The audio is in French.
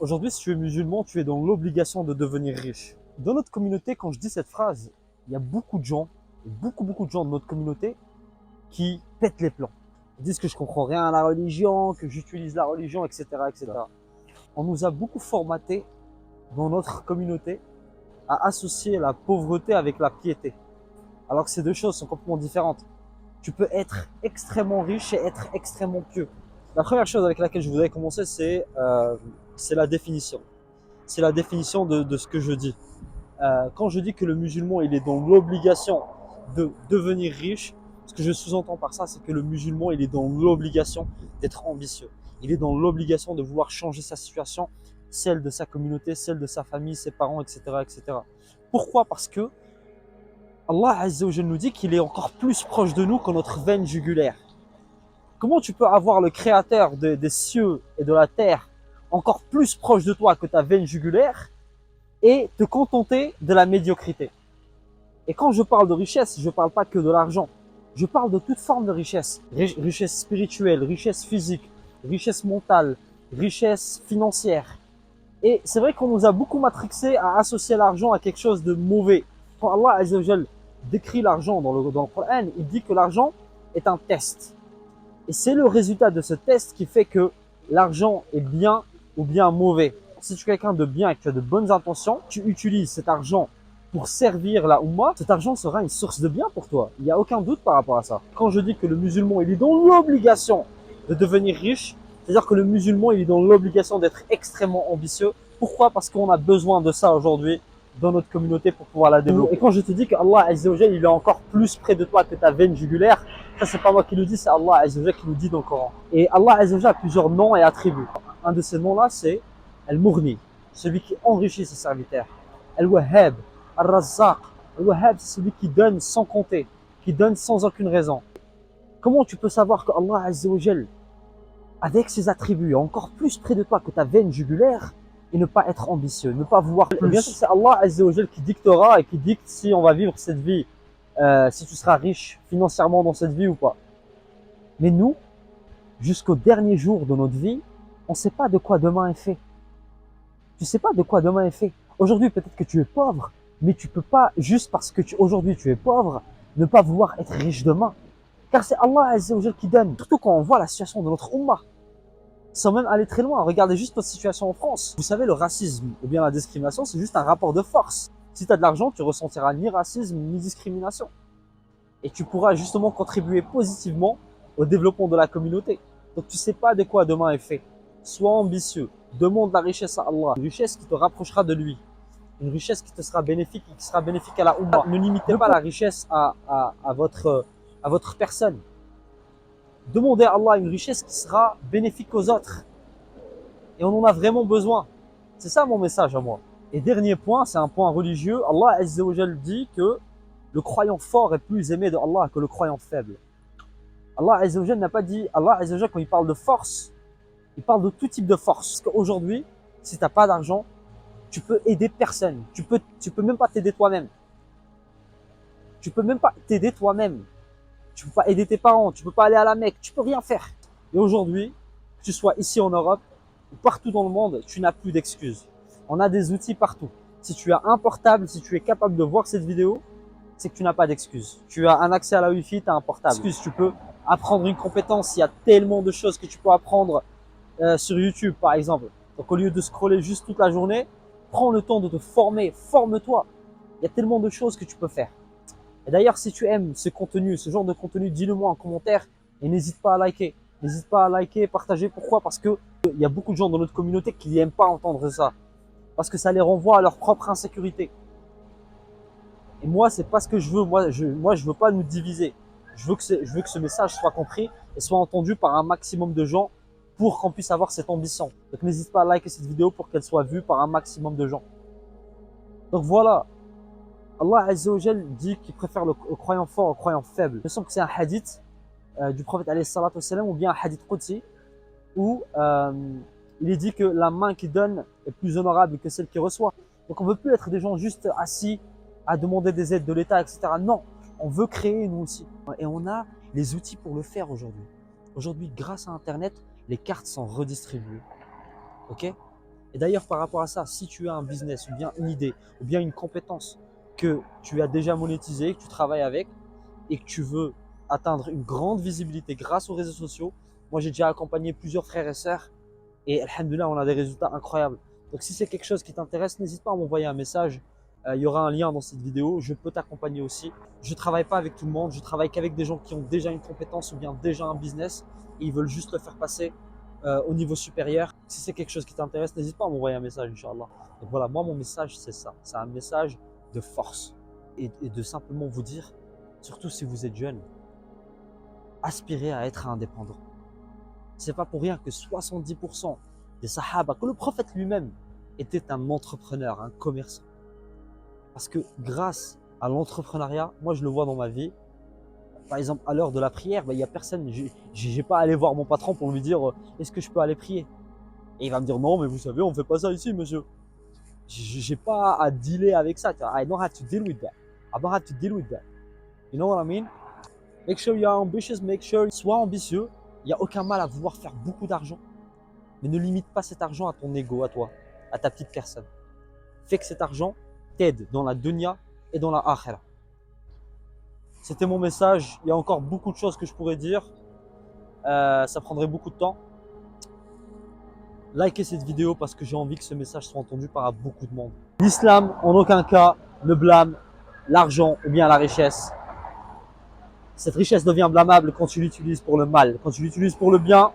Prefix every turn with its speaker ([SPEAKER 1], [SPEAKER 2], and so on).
[SPEAKER 1] Aujourd'hui, si tu es musulman, tu es dans l'obligation de devenir riche. Dans notre communauté, quand je dis cette phrase, il y a beaucoup de gens, beaucoup de gens de notre communauté qui pètent les plombs. Ils disent que je comprends rien à la religion, que j'utilise la religion, etc., etc. On nous a beaucoup formaté dans notre communauté à associer la pauvreté avec la piété. Alors que ces deux choses sont complètement différentes. Tu peux être extrêmement riche et être extrêmement pieux. La première chose avec laquelle je voudrais commencer, c'est la définition. C'est la définition de ce que je dis. Quand je dis que le musulman il est dans l'obligation de devenir riche, ce que je sous-entends par ça, c'est que le musulman il est dans l'obligation d'être ambitieux. Il est dans l'obligation de vouloir changer sa situation, celle de sa communauté, celle de sa famille, ses parents, etc., etc. Pourquoi? Parce que Allah Azza wa Jalla nous dit qu'il est encore plus proche de nous que notre veine jugulaire. Comment tu peux avoir le créateur des cieux et de la terre encore plus proche de toi que ta veine jugulaire et te contenter de la médiocrité? Et quand je parle de richesse, je ne parle pas que de l'argent. Je parle de toute forme de richesse. Richesse spirituelle, richesse physique, richesse mentale, richesse financière. Et c'est vrai qu'on nous a beaucoup matrixé à associer l'argent à quelque chose de mauvais. Quand Allah Azza wa Jal décrit l'argent dans le Coran, il dit que l'argent est un test. Et c'est le résultat de ce test qui fait que l'argent est bien ou bien mauvais. Si tu es quelqu'un de bien et que tu as de bonnes intentions, tu utilises cet argent pour servir la Ummah, cet argent sera une source de bien pour toi. Il n'y a aucun doute par rapport à ça. Quand je dis que le musulman il est dans l'obligation de devenir riche, c'est-à-dire que le musulman il est dans l'obligation d'être extrêmement ambitieux. Pourquoi? Parce qu'on a besoin de ça aujourd'hui dans notre communauté pour pouvoir la développer. Et quand je te dis que Allah Azza wa Jalla, il est encore plus près de toi que ta veine jugulaire, ça c'est pas moi qui le dis, c'est Allah Azza wa Jalla qui nous dit dans le Coran. Et Allah Azza wa Jalla a plusieurs noms et attributs. Un de ces noms-là, c'est Al-Mughni, celui qui enrichit ses serviteurs. Al-Wahhab, Al-Razzaq. Al-Wahhab, c'est celui qui donne sans compter, qui donne sans aucune raison. Comment tu peux savoir que Allah Azza wa Jalla, avec ses attributs, est encore plus près de toi que ta veine jugulaire et ne pas être ambitieux, ne pas vouloir plus? Bien sûr, c'est Allah Azza wa Jalla qui dictera et qui dicte si on va vivre cette vie, si tu seras riche financièrement dans cette vie ou pas. Mais nous, jusqu'au dernier jour de notre vie, on ne sait pas de quoi demain est fait. Tu ne sais pas de quoi demain est fait. Aujourd'hui, peut-être que tu es pauvre, mais tu ne peux pas, juste parce que aujourd'hui tu es pauvre, ne pas vouloir être riche demain. Car c'est Allah Azza wa Jalla qui donne. Surtout quand on voit la situation de notre Ummah. Sans même aller très loin, regardez juste notre situation en France. Vous savez, le racisme ou bien la discrimination, c'est juste un rapport de force. Si tu as de l'argent, tu ressentiras ni racisme ni discrimination. Et tu pourras justement contribuer positivement au développement de la communauté. Donc tu ne sais pas de quoi demain est fait. Sois ambitieux, demande la richesse à Allah, une richesse qui te rapprochera de lui, une richesse qui te sera bénéfique et qui sera bénéfique à la Ummah. Ne limitez pas la richesse à votre personne. Demandez à Allah une richesse qui sera bénéfique aux autres. Et on en a vraiment besoin. C'est ça mon message à moi. Et dernier point, c'est un point religieux. Allah Azza wa Jal dit que le croyant fort est plus aimé de Allah que le croyant faible. Allah Azza wa Jal n'a pas dit, Allah Azza wa Jal quand il parle de force, il parle de tout type de force. Parce qu'aujourd'hui, si tu n'as pas d'argent, tu peux aider personne. Tu peux même pas t'aider toi-même. Tu peux même pas t'aider toi-même. Tu peux pas aider tes parents, tu peux pas aller à la Mecque, tu peux rien faire. Et aujourd'hui, que tu sois ici en Europe ou partout dans le monde, tu n'as plus d'excuses. On a des outils partout. Si tu as un portable, si tu es capable de voir cette vidéo, c'est que tu n'as pas d'excuses. Tu as un accès à la Wi-Fi, tu as un portable. Excuse, tu peux apprendre une compétence. Il y a tellement de choses que tu peux apprendre sur YouTube, par exemple. Donc, au lieu de scroller juste toute la journée, prends le temps de te former, forme-toi. Il y a tellement de choses que tu peux faire. Et d'ailleurs, si tu aimes ce contenu, ce genre de contenu, dis-le moi en commentaire et n'hésite pas à liker. N'hésite pas à liker, partager. Pourquoi? Parce que il y a beaucoup de gens dans notre communauté qui n'aiment pas entendre ça. Parce que ça les renvoie à leur propre insécurité. Et moi, c'est pas ce que je veux. Moi, je veux pas nous diviser. Je veux que ce message soit compris et soit entendu par un maximum de gens pour qu'on puisse avoir cette ambition. Donc, n'hésite pas à liker cette vidéo pour qu'elle soit vue par un maximum de gens. Donc voilà. Allah Azza wa Jal dit qu'il préfère le croyant fort au croyant faible. Il me semble que c'est un hadith du prophète alayhi salatu wassalam, ou bien un hadith Qudsi où il est dit que la main qui donne est plus honorable que celle qui reçoit. Donc on ne veut plus être des gens juste assis à demander des aides de l'État, etc. Non, on veut créer nous aussi. Et on a les outils pour le faire aujourd'hui. Aujourd'hui, grâce à Internet, les cartes sont redistribuées. Ok? Et d'ailleurs, par rapport à ça, si tu as un business ou bien une idée ou bien une compétence que tu as déjà monétisée, que tu travailles avec et que tu veux atteindre une grande visibilité grâce aux réseaux sociaux, moi j'ai déjà accompagné plusieurs frères et sœurs et alhamdoulilah, on a des résultats incroyables. Donc si c'est quelque chose qui t'intéresse, n'hésite pas à m'envoyer un message. Il y aura un lien dans cette vidéo, je peux t'accompagner aussi. Je ne travaille pas avec tout le monde, je travaille qu'avec des gens qui ont déjà une compétence ou bien déjà un business et ils veulent juste le faire passer au niveau supérieur. Si c'est quelque chose qui t'intéresse, n'hésite pas à m'envoyer un message, Inch'Allah. Donc voilà, moi mon message c'est ça, c'est un message de force et de simplement vous dire, surtout si vous êtes jeune, aspirez à être indépendant. C'est pas pour rien que 70% des sahaba, que le prophète lui-même était un entrepreneur, un commerçant. Parce que grâce à l'entrepreneuriat, moi je le vois dans ma vie, par exemple à l'heure de la prière, il n'y a personne, j'ai pas à aller voir mon patron pour lui dire est-ce que je peux aller prier. Et il va me dire non mais vous savez on fait pas ça ici monsieur. J'ai pas à dealer avec ça. I don't have to deal with that. I don't have to deal with that. You know what I mean? Make sure you are ambitious, make sure sois ambitieux. Il n'y a aucun mal à vouloir faire beaucoup d'argent. Mais ne limite pas cet argent à ton ego, à toi, à ta petite personne. Fais que cet argent t'aide dans la dunya et dans la akhira. C'était mon message. Il y a encore beaucoup de choses que je pourrais dire. Ça prendrait beaucoup de temps. Likez cette vidéo parce que j'ai envie que ce message soit entendu par beaucoup de monde. L'islam, en aucun cas, ne blâme l'argent ou bien la richesse. Cette richesse devient blâmable quand tu l'utilises pour le mal. Quand tu l'utilises pour le bien,